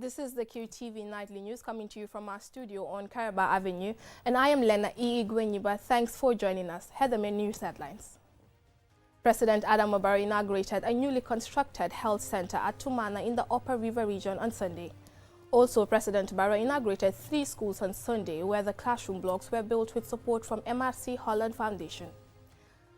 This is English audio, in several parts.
This is the QTV Nightly News coming to you from our studio on Caraba Avenue, and I am Lena Igwenyiba. Thanks for joining us. Head the main news headlines. President Adam Barrow inaugurated a newly constructed health center at Tumana in the Upper River region on Sunday. Also, President Barrow inaugurated 3 schools on Sunday where the classroom blocks were built with support from MRC Holland Foundation.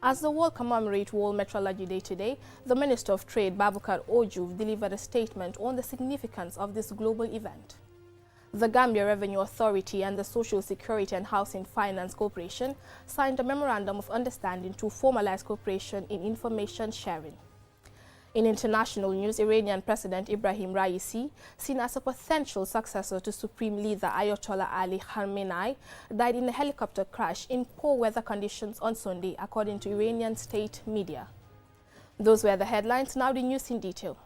As the world commemorates World Metrology Day today, the Minister of Trade, Babukar Ojuv, delivered a statement on the significance of this global event. The Gambia Revenue Authority and the Social Security and Housing Finance Corporation signed a Memorandum of Understanding to formalize cooperation in information sharing. In international news, Iranian President Ibrahim Raisi, seen as a potential successor to Supreme Leader Ayatollah Ali Khamenei, died in a helicopter crash in poor weather conditions on Sunday, according to Iranian state media. Those were the headlines. Now the news in detail.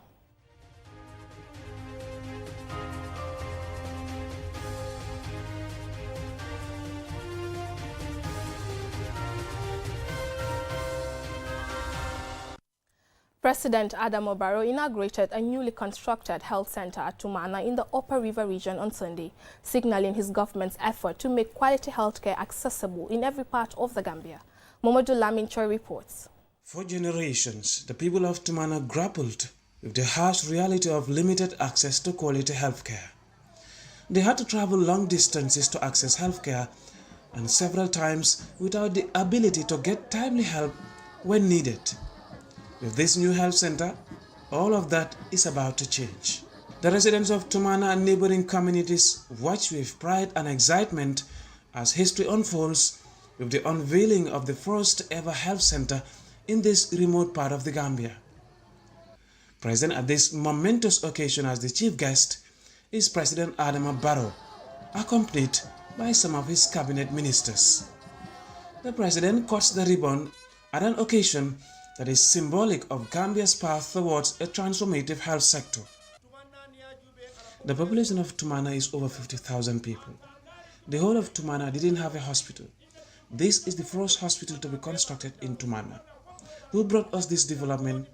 President Adam Barrow inaugurated a newly constructed health center at Tumana in the Upper River region on Sunday, signaling his government's effort to make quality healthcare accessible in every part of the Gambia. Momodu Lamin Choi reports. For generations, the people of Tumana grappled with the harsh reality of limited access to quality healthcare. They had to travel long distances to access healthcare, and several times without the ability to get timely help when needed. With this new health center, all of that is about to change. The residents of Tumana and neighboring communities watch with pride and excitement as history unfolds with the unveiling of the first ever health center in this remote part of the Gambia. Present at this momentous occasion as the chief guest is President Adam Barrow, accompanied by some of his cabinet ministers. The president cuts the ribbon at an occasion that is symbolic of Gambia's path towards a transformative health sector. The population of Tumana is over 50,000 people. The whole of Tumana didn't have a hospital. This is the first hospital to be constructed in Tumana. Who brought us this development?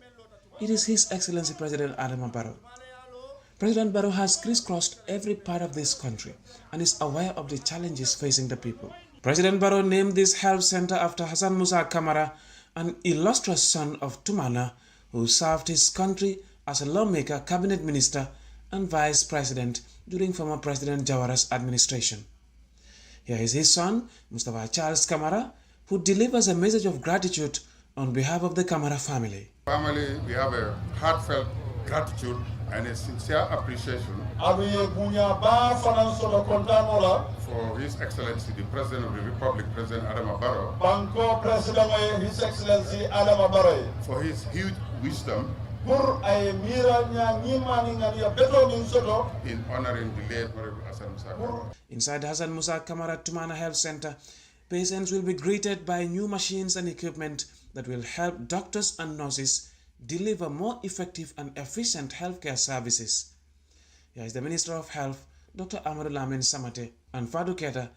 It is His Excellency President Adam Barrow. President Barrow has crisscrossed every part of this country and is aware of the challenges facing the people. President Barrow named this health center after Hassan Musa Kamara, an illustrious son of Tumana who served his country as a lawmaker, cabinet minister, and vice president during former President Jawara's administration. Here is his son, Mustafa Charles Kamara, who delivers a message of gratitude on behalf of the Kamara family. Family, we have a heartfelt gratitude and a sincere appreciation for His Excellency, the President of the Republic, President Adam Barrow, His Excellency Adam Barrow, for his huge wisdom in honoring the late Honorable Hassan Musa Kamara. Inside Hassan Musa Kamara Tumana Health Center, patients will be greeted by new machines and equipment that will help doctors and nurses deliver more effective and efficient healthcare services. Here is the Minister of Health, Dr. Amadou Lamin Samate, and Fadou Keta,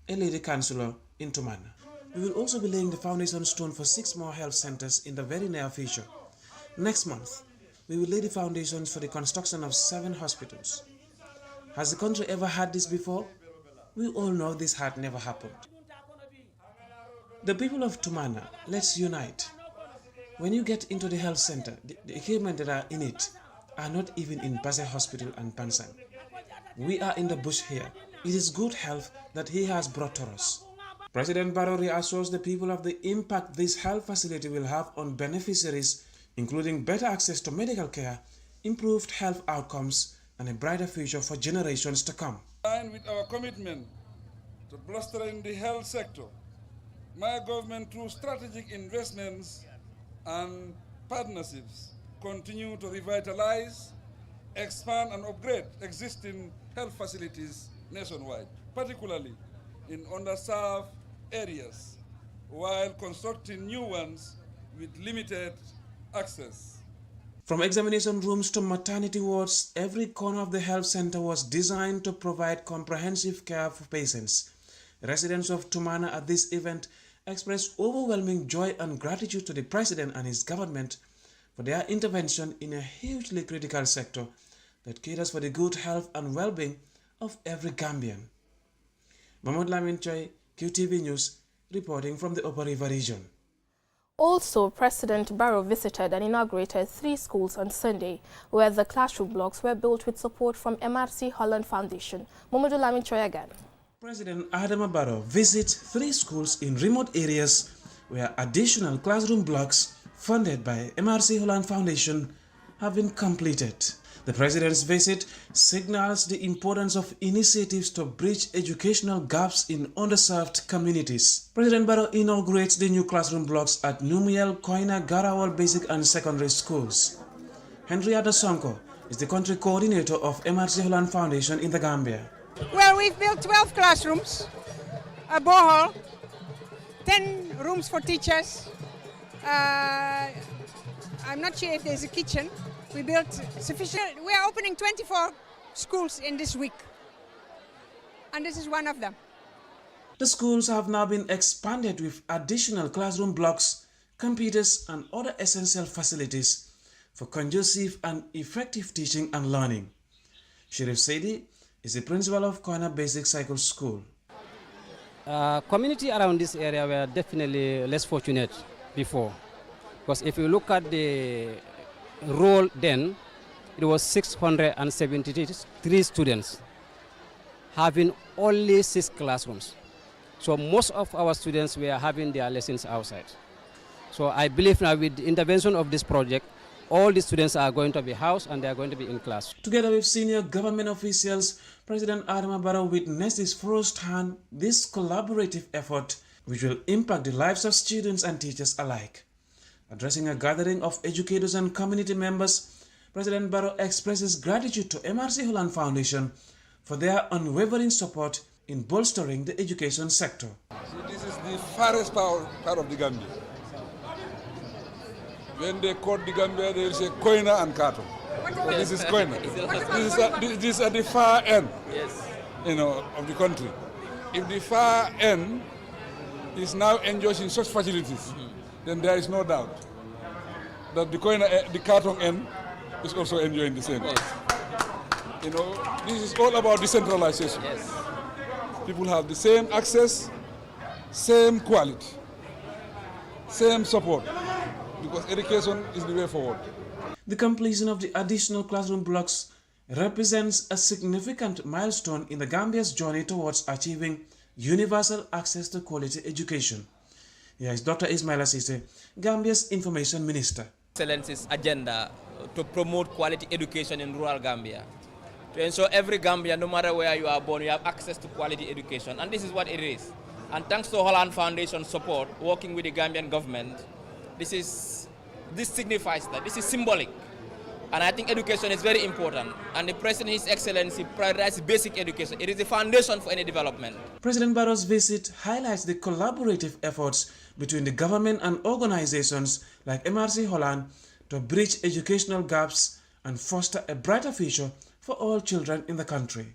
a lady councillor in Tumana. We will also be laying the foundation stone for 6 more health centers in the very near future. Next month, we will lay the foundations for the construction of 7 hospitals. Has the country ever had this before? We all know this had never happened. The people of Tumana, let's unite. When you get into the health center, the equipment that are in it are not even in Basse Hospital and Pansan. We are in the bush here. It is good health that he has brought to us. President Barrow reassures the people of the impact this health facility will have on beneficiaries, including better access to medical care, improved health outcomes, and a brighter future for generations to come. In line with our commitment to bolstering the health sector, my government, through strategic investments and partnerships, continue to revitalize, expand and upgrade existing health facilities nationwide, particularly in underserved areas, while constructing new ones with limited access. From examination rooms to maternity wards, every corner of the health center was designed to provide comprehensive care for patients. Residents of Tumana at this event expressed overwhelming joy and gratitude to the President and his government for their intervention in a hugely critical sector that caters for the good health and well-being of every Gambian. Mahmoud Lamin Choi, QTV News, reporting from the Upper River region. Also, President Barrow visited and inaugurated 3 schools on Sunday, where the classroom blocks were built with support from MRC Holland Foundation. Mamadou Lamin Choi again. President Adama Barrow visits 3 schools in remote areas where additional classroom blocks funded by MRC Holland Foundation have been completed. The President's visit signals the importance of initiatives to bridge educational gaps in underserved communities. President Barrow inaugurates the new classroom blocks at Numiel Koina Garawal Basic and Secondary Schools. Henrietta Sonko is the country coordinator of MRC Holland Foundation in the Gambia. Well, we've built 12 classrooms, a borehole, 10 rooms for teachers. I'm not sure if there's a kitchen. We built sufficient. We are opening 24 schools in this week, and this is one of them. The schools have now been expanded with additional classroom blocks, computers and other essential facilities for conducive and effective teaching and learning. Sheriff Saidi is the principal of Koina Basic Cycle School. Community around this area were definitely less fortunate before, because if you look at the roll then, it was 673 students having only 6 classrooms. So most of our students were having their lessons outside. So I believe now with the intervention of this project, all the students are going to be housed and they are going to be in class. Together with senior government officials, President Adama Barrow witnessed firsthand this collaborative effort which will impact the lives of students and teachers alike. Addressing a gathering of educators and community members, President Barrow expresses gratitude to MRC Holland Foundation for their unwavering support in bolstering the education sector. See, this is the farthest part of the Gambia. When they quote the Gambia, they say Koina and Kato. So this is Koina. This is at the far end, of the country. If the far end is now enjoying such facilities, then there is no doubt that the Katong end is also enjoying the same. This is all about decentralization. People have the same access, same quality, same support, because education is the way forward. The completion of the additional classroom blocks represents a significant milestone in the Gambia's journey towards achieving universal access to quality education. Here is Dr. Ismail Assise, Gambia's Information Minister. Excellence's agenda to promote quality education in rural Gambia. To ensure every Gambian, no matter where you are born, you have access to quality education. And this is what it is. And thanks to Holland Foundation support, working with the Gambian government, this signifies that. This is symbolic. And I think education is very important. And the President, His Excellency, prioritizes basic education. It is the foundation for any development. President Barrow's visit highlights the collaborative efforts between the government and organizations like MRC Holland to bridge educational gaps and foster a brighter future for all children in the country.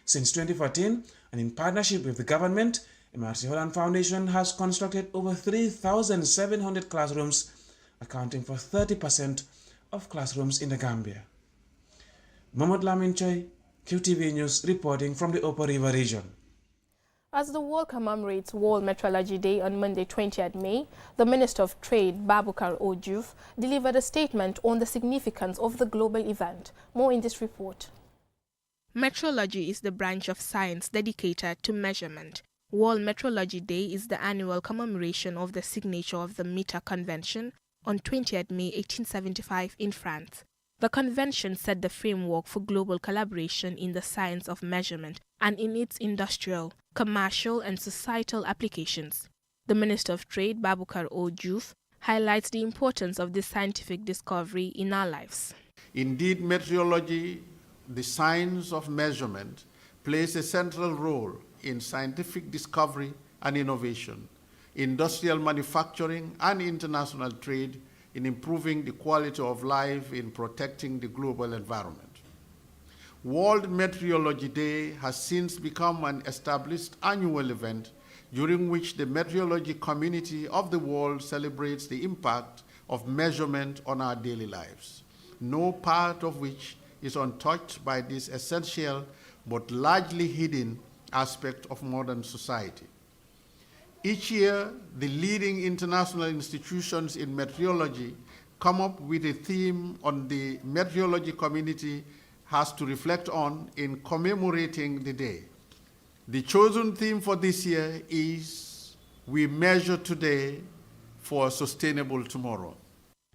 Since 2014, and in partnership with the government, MRC Holland Foundation has constructed over 3,700 classrooms, accounting for 30% of classrooms in the Gambia. Mahmoud Lamin Choi, QTV News, reporting from the Upper River region. As the world commemorates World Metrology Day on Monday, 20th May, the Minister of Trade, Babukar Ojuf, delivered a statement on the significance of the global event. More in this report. Metrology is the branch of science dedicated to measurement. World Metrology Day is the annual commemoration of the signature of the Meter Convention on 20th May 1875 in France. The convention set the framework for global collaboration in the science of measurement and in its industrial, commercial and societal applications. The Minister of Trade, Babukar Ojuf, highlights the importance of this scientific discovery in our lives. Indeed, meteorology, the science of measurement, plays a central role in scientific discovery and innovation, industrial manufacturing and international trade, in improving the quality of life, in protecting the global environment. World Meteorology Day has since become an established annual event during which the meteorology community of the world celebrates the impact of measurement on our daily lives, no part of which is untouched by this essential but largely hidden aspect of modern society. Each year, the leading international institutions in meteorology come up with a theme on the meteorology community has to reflect on in commemorating the day. The chosen theme for this year is "We Measure Today for a Sustainable Tomorrow."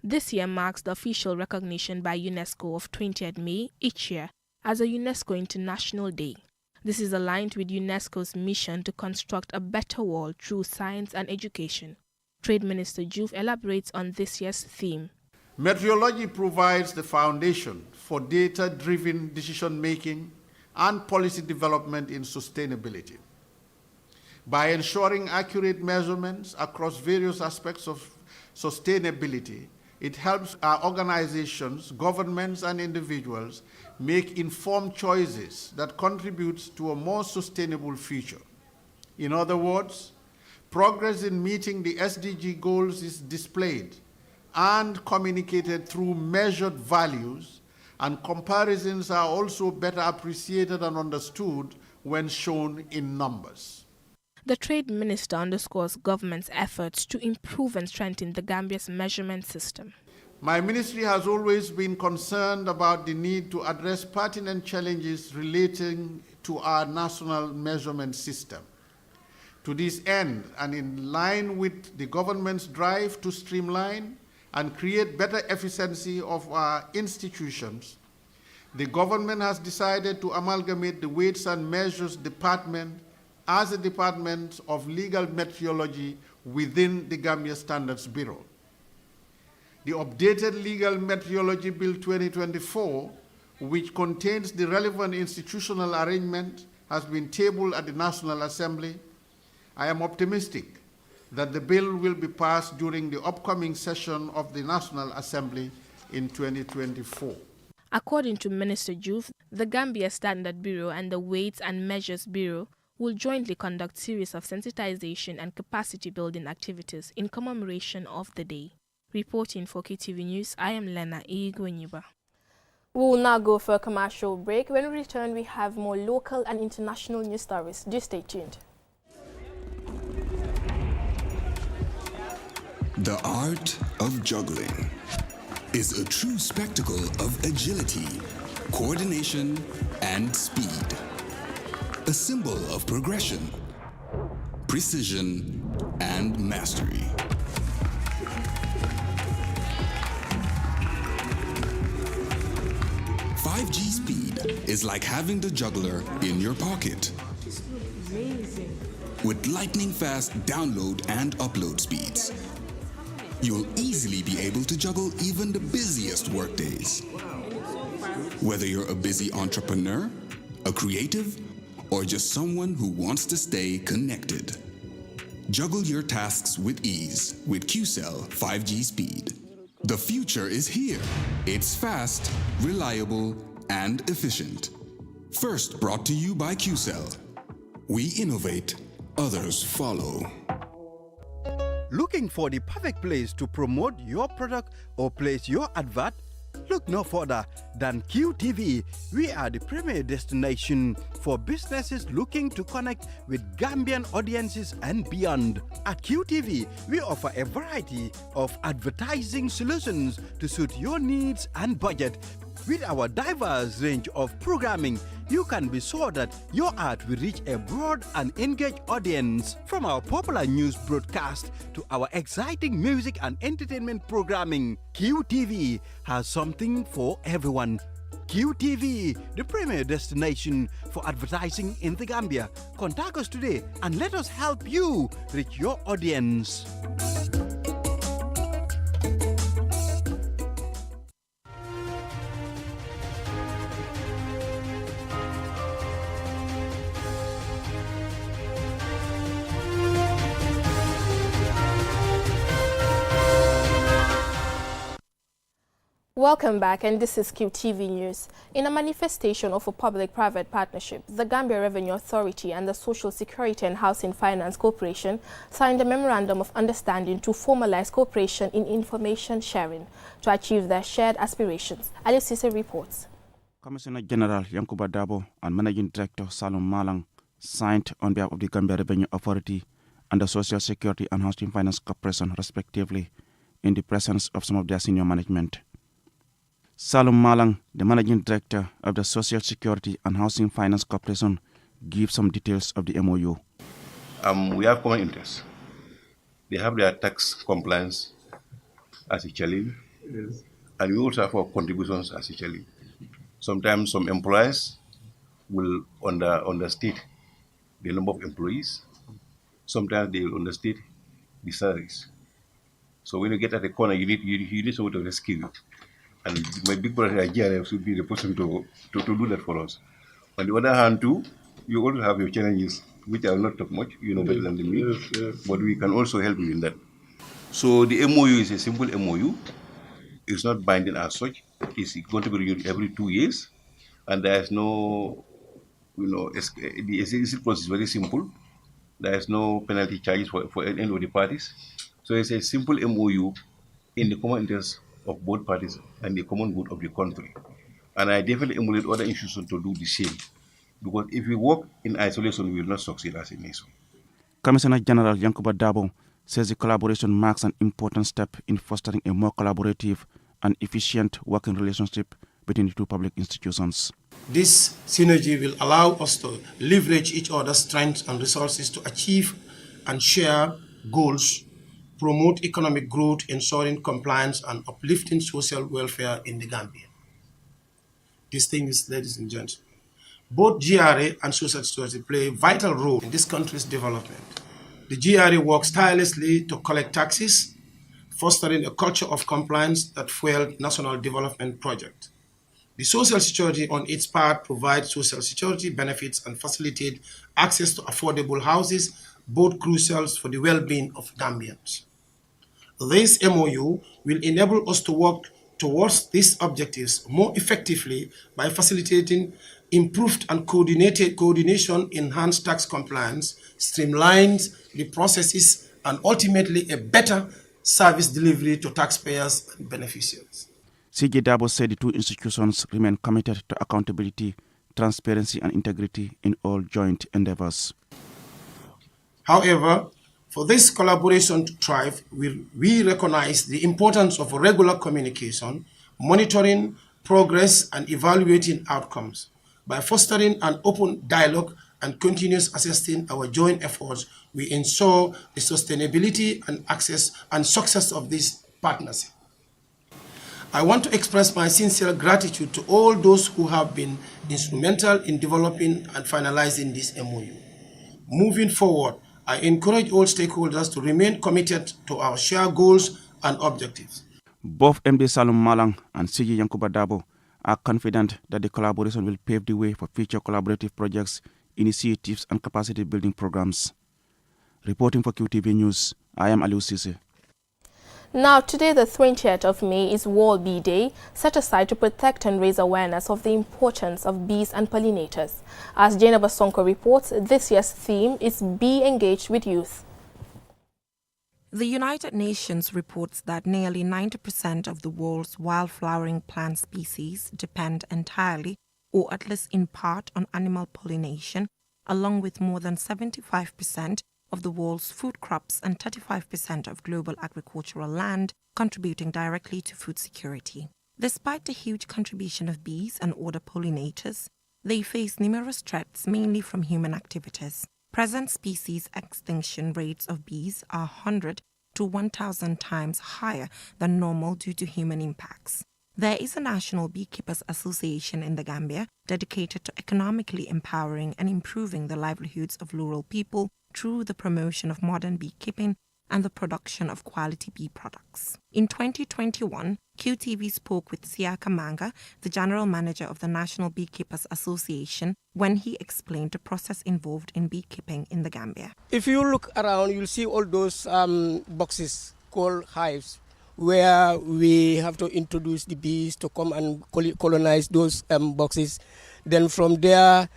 This year marks the official recognition by UNESCO of 20th May each year as a UNESCO International Day. This is aligned with UNESCO's mission to construct a better world through science and education. Trade Minister Diouf elaborates on this year's theme. Meteorology provides the foundation for data-driven decision-making and policy development in sustainability. By ensuring accurate measurements across various aspects of sustainability, it helps our organizations, governments, and individuals make informed choices that contribute to a more sustainable future. In other words, progress in meeting the SDG goals is displayed and communicated through measured values, and comparisons are also better appreciated and understood when shown in numbers. The Trade Minister underscores government's efforts to improve and strengthen the Gambia's measurement system. My ministry has always been concerned about the need to address pertinent challenges relating to our national measurement system. To this end, and in line with the government's drive to streamline and create better efficiency of our institutions, the government has decided to amalgamate the Weights and Measures Department as a department of legal meteorology within the Gambia Standards Bureau. The updated Legal Meteorology Bill 2024, which contains the relevant institutional arrangement, has been tabled at the National Assembly. I am optimistic that the bill will be passed during the upcoming session of the National Assembly in 2024. According to Minister Diouf, the Gambia Standard Bureau and the Weights and Measures Bureau will jointly conduct series of sensitization and capacity building activities in commemoration of the day. Reporting for KTV News, I am Lena Igwenyiba. We will now go for a commercial break. When we return, we have more local and international news stories. Do stay tuned. The art of juggling is a true spectacle of agility, coordination, and speed. A symbol of progression, precision, and mastery. .5G speed is like having the juggler in your pocket. With lightning-fast download and upload speeds, you'll easily be able to juggle even the busiest workdays. Whether you're a busy entrepreneur, a creative, or just someone who wants to stay connected. Juggle your tasks with ease with QCell 5G speed. The future is here. It's fast, reliable, and efficient. First brought to you by QCell. We innovate, others follow. Looking for the perfect place to promote your product or place your advert? Look no further than QTV. We are the premier destination for businesses looking to connect with Gambian audiences and beyond. At QTV, we offer a variety of advertising solutions to suit your needs and budget. With our diverse range of programming, you can be sure that your ad will reach a broad and engaged audience. From our popular news broadcast to our exciting music and entertainment programming, QTV has something for everyone. QTV, the premier destination for advertising in the Gambia. Contact us today and let us help you reach your audience. Welcome back, and this is QTV News. In a manifestation of a public-private partnership, the Gambia Revenue Authority and the Social Security and Housing Finance Corporation signed a memorandum of understanding to formalize cooperation in information sharing to achieve their shared aspirations. Alice Cisse reports. Commissioner General Yankuba Dabo and Managing Director Salum Malang signed on behalf of the Gambia Revenue Authority and the Social Security and Housing Finance Corporation, respectively, in the presence of some of their senior management. Salum Malang, the Managing Director of the Social Security and Housing Finance Corporation, gives some details of the MOU. We have common interests. They have their tax compliance as a challenge, yes. And we also have our contributions as a challenge. Sometimes some employers will understate the number of employees. Sometimes they will understate the salaries. So when you get at the corner, you need someone to rescue it. And my big brother at GRA should be the person to do that for us. On the other hand, too, you also have your challenges, which are not that much, you know better than me, yes. But we can also help you in that. So the MOU is a simple MOU. It's not binding as such. It's going to be renewed every 2 years. And there is no, the exit process is very simple. There is no penalty charges for any of the parties. So it's a simple MOU in the common interest of both parties and the common good of the country. And I definitely emulate other institutions to do the same. Because if we work in isolation, we will not succeed as a nation. Commissioner General Yankuba Dabo says the collaboration marks an important step in fostering a more collaborative and efficient working relationship between the two public institutions. This synergy will allow us to leverage each other's strengths and resources to achieve and share goals, promote economic growth, ensuring compliance and uplifting social welfare in the Gambia. Distinguished ladies and gentlemen, both GRA and Social Security play a vital role in this country's development. The GRA works tirelessly to collect taxes, fostering a culture of compliance that fueled national development projects. The Social Security, on its part, provides social security benefits and facilitate access to affordable houses, both crucial for the well-being of Gambians. This MOU will enable us to work towards these objectives more effectively by facilitating improved and coordination, enhanced tax compliance, streamlines the processes, and ultimately a better service delivery to taxpayers and beneficiaries. CJ Dabo said the two institutions remain committed to accountability, transparency, and integrity in all joint endeavors. However, for this collaboration to thrive, we recognize the importance of regular communication, monitoring progress, and evaluating outcomes. By fostering an open dialogue and continuous assessing our joint efforts, we ensure the sustainability and access and success of this partnership. I want to express my sincere gratitude to all those who have been instrumental in developing and finalizing this MOU. Moving forward, I encourage all stakeholders to remain committed to our shared goals and objectives. Both MD Salum Malang and CG Yankuba Dabo are confident that the collaboration will pave the way for future collaborative projects, initiatives, and capacity building programs. Reporting for QTV News, I am Aliou Sise. Now, today, the 20th of May, is World Bee Day, set aside to protect and raise awareness of the importance of bees and pollinators. As Jainaba Sonko reports, this year's theme is Be Engaged with Youth. The United Nations reports that nearly 90% of the world's wild-flowering plant species depend entirely, or at least in part, on animal pollination, along with more than 75% of the world's food crops and 35% of global agricultural land, contributing directly to food security. Despite the huge contribution of bees and other pollinators, they face numerous threats, mainly from human activities. Present species extinction rates of bees are 100 to 1,000 times higher than normal due to human impacts. There is a National Beekeepers Association in the Gambia dedicated to economically empowering and improving the livelihoods of rural people through the promotion of modern beekeeping and the production of quality bee products. In 2021, QTV spoke with Siaka Manga, the General Manager of the National Beekeepers Association, when he explained the process involved in beekeeping in the Gambia. If you look around, you'll see all those boxes called hives, where we have to introduce the bees to come and colonize those boxes. Then from there,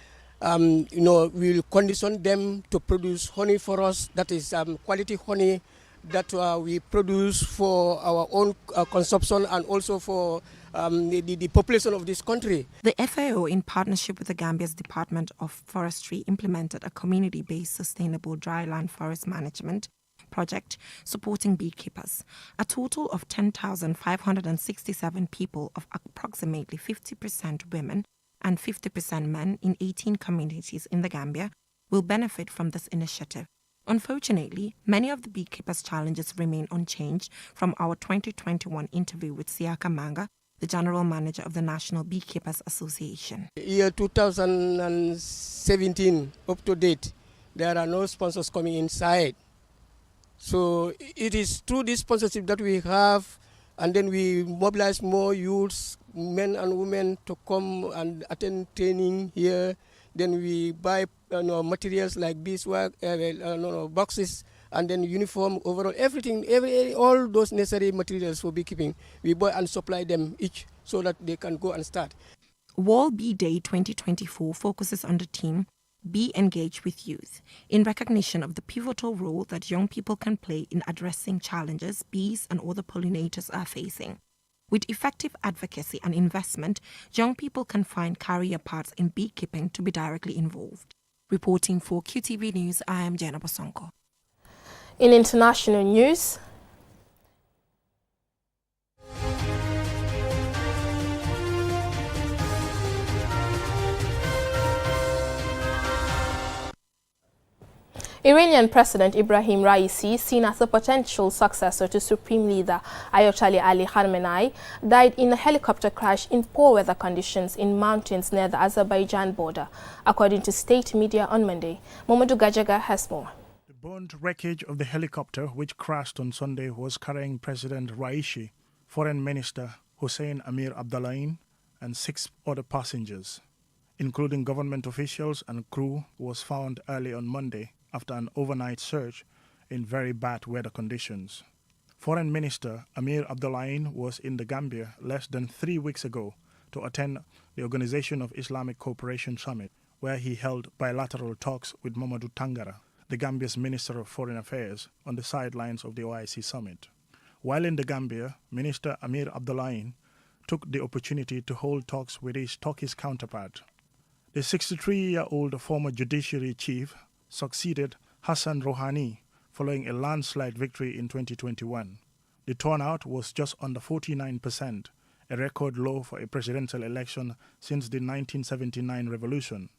we'll condition them to produce honey for us. That is quality honey that we produce for our own consumption and also for the population of this country. The FAO, in partnership with the Gambia's Department of Forestry, implemented a community-based sustainable dryland forest management project supporting beekeepers. A total of 10,567 people, of approximately 50% women and 50% men in 18 communities in the Gambia, will benefit from this initiative. Unfortunately, many of the beekeepers' challenges remain unchanged from our 2021 interview with Siaka Manga, the General Manager of the National Beekeepers Association. Year 2017 up to date, there are no sponsors coming inside. So it is through this sponsorship that we have, and then we mobilize more youths, men and women, to come and attend training here. Then we buy materials like beeswax, boxes, and then uniform, overall, everything, all those necessary materials for beekeeping. We buy and supply them each so that they can go and start. World Bee Day 2024 focuses on the theme Be Engaged with Youth, in recognition of the pivotal role that young people can play in addressing challenges bees and other pollinators are facing. With effective advocacy and investment, young people can find career paths in beekeeping to be directly involved. Reporting for QTV News, I am Jenna Bosonko. In international news, Iranian President Ibrahim Raisi, seen as a potential successor to Supreme Leader Ayatollah Ali Khamenei, died in a helicopter crash in poor weather conditions in mountains near the Azerbaijan border, according to state media on Monday. Mamadou Gajaga has more. The burnt wreckage of the helicopter, which crashed on Sunday, was carrying President Raisi, Foreign Minister Hossein Amir Abdullahian, and 6 other passengers, including government officials and crew, was found early on Monday after an overnight search in very bad weather conditions. Foreign Minister Amir Abdullahian was in the Gambia less than 3 weeks ago to attend the Organization of Islamic Cooperation Summit, where he held bilateral talks with Mamadou Tangara, the Gambia's Minister of Foreign Affairs, on the sidelines of the OIC summit. While in the Gambia, Minister Amir Abdullahian took the opportunity to hold talks with his Turkish counterpart. The 63-year-old former judiciary chief succeeded Hassan Rouhani following a landslide victory in 2021. The turnout was just under 49%, a record low for a presidential election since the 1979 revolution.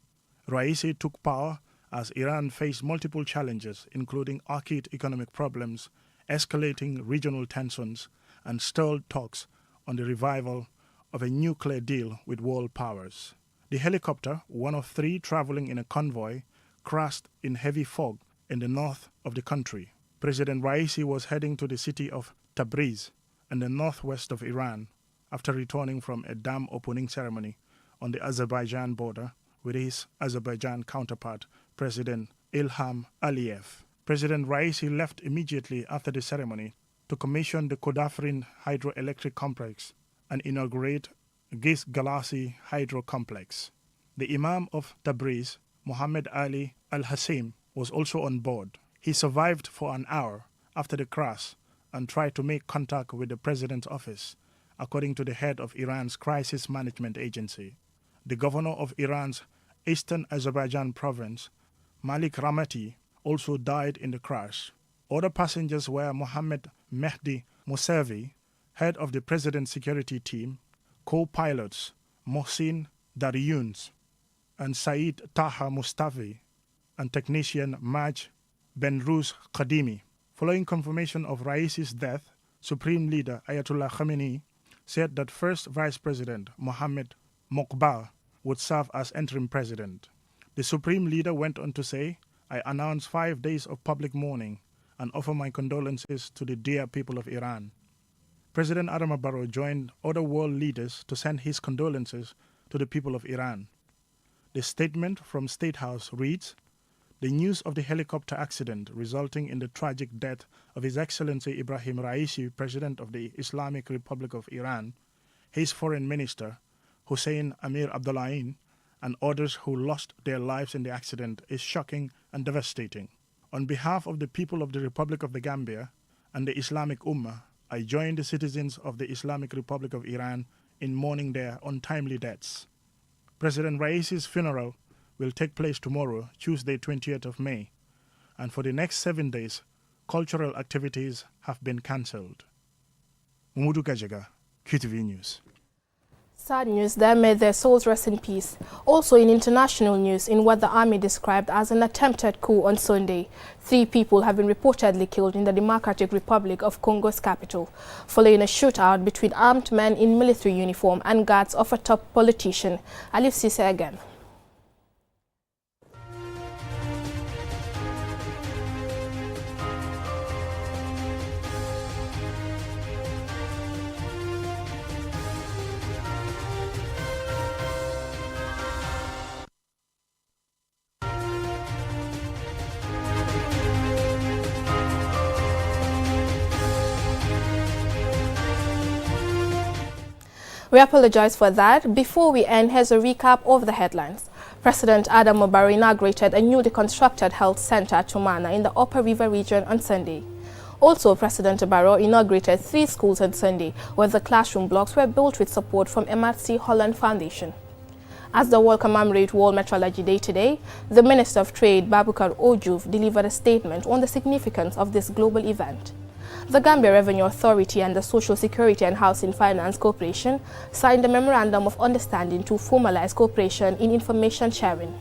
Raisi took power as Iran faced multiple challenges, including acute economic problems, escalating regional tensions, and stalled talks on the revival of a nuclear deal with world powers. The helicopter, one of 3 traveling in a convoy, crashed in heavy fog in the north of the country. President Raisi was heading to the city of Tabriz in the northwest of Iran after returning from a dam opening ceremony on the Azerbaijan border with his Azerbaijan counterpart, President Ilham Aliyev. President Raisi left immediately after the ceremony to commission the Kodafrin hydroelectric complex and inaugurate Gis Galasi hydro complex. The Imam of Tabriz, Muhammad Ali Al-Hassim, was also on board. He survived for an hour after the crash and tried to make contact with the president's office, according to the head of Iran's crisis management agency. The governor of Iran's eastern Azerbaijan province, Malik Ramati, also died in the crash. Other passengers were Mohammed Mehdi Mousavi, head of the president's security team, co-pilots Mohsin Dariyuns and Saeed Taha Mustafi, and technician Maj Benruz Khadimi. Following confirmation of Raisi's death, Supreme Leader Ayatollah Khamenei said that first Vice President Mohammed Mokbar would serve as interim president. The Supreme Leader went on to say, "I announce 5 days of public mourning and offer my condolences to the dear people of Iran." President Adama Barrow joined other world leaders to send his condolences to the people of Iran. The statement from State House reads, "The news of the helicopter accident resulting in the tragic death of His Excellency Ibrahim Raisi, President of the Islamic Republic of Iran, his Foreign Minister, Hossein Amir Abdullahian, and others who lost their lives in the accident is shocking and devastating. On behalf of the people of the Republic of the Gambia and the Islamic Ummah, I join the citizens of the Islamic Republic of Iran in mourning their untimely deaths. President Raisi's funeral will take place tomorrow, Tuesday, 20th of May, and for the next 7 days, cultural activities have been cancelled. Umudu Gajaga, QTV News. Sad news there, may their souls rest in peace. Also in international news, in what the army described as an attempted coup on Sunday, 3 people have been reportedly killed in the Democratic Republic of Congo's capital, following a shootout between armed men in military uniform and guards of a top politician. Alif Sise again. We apologize for that. Before we end, here's a recap of the headlines. President Adam Barrow inaugurated a newly constructed health center at Tumana in the Upper River region on Sunday. Also, President Barrow inaugurated 3 schools on Sunday, where the classroom blocks were built with support from MRC Holland Foundation. As the world commemorates World Metrology Day today, the Minister of Trade, Babukar Ojuv, delivered a statement on the significance of this global event. The Gambia Revenue Authority and the Social Security and Housing Finance Corporation signed a Memorandum of Understanding to formalize cooperation in information sharing.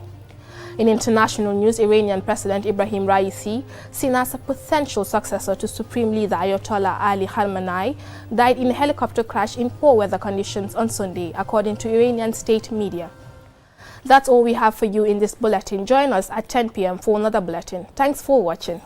In international news, Iranian President Ibrahim Raisi, seen as a potential successor to Supreme Leader Ayatollah Ali Khamenei, died in a helicopter crash in poor weather conditions on Sunday, according to Iranian state media. That's all we have for you in this bulletin. Join us at 10 p.m. for another bulletin. Thanks for watching.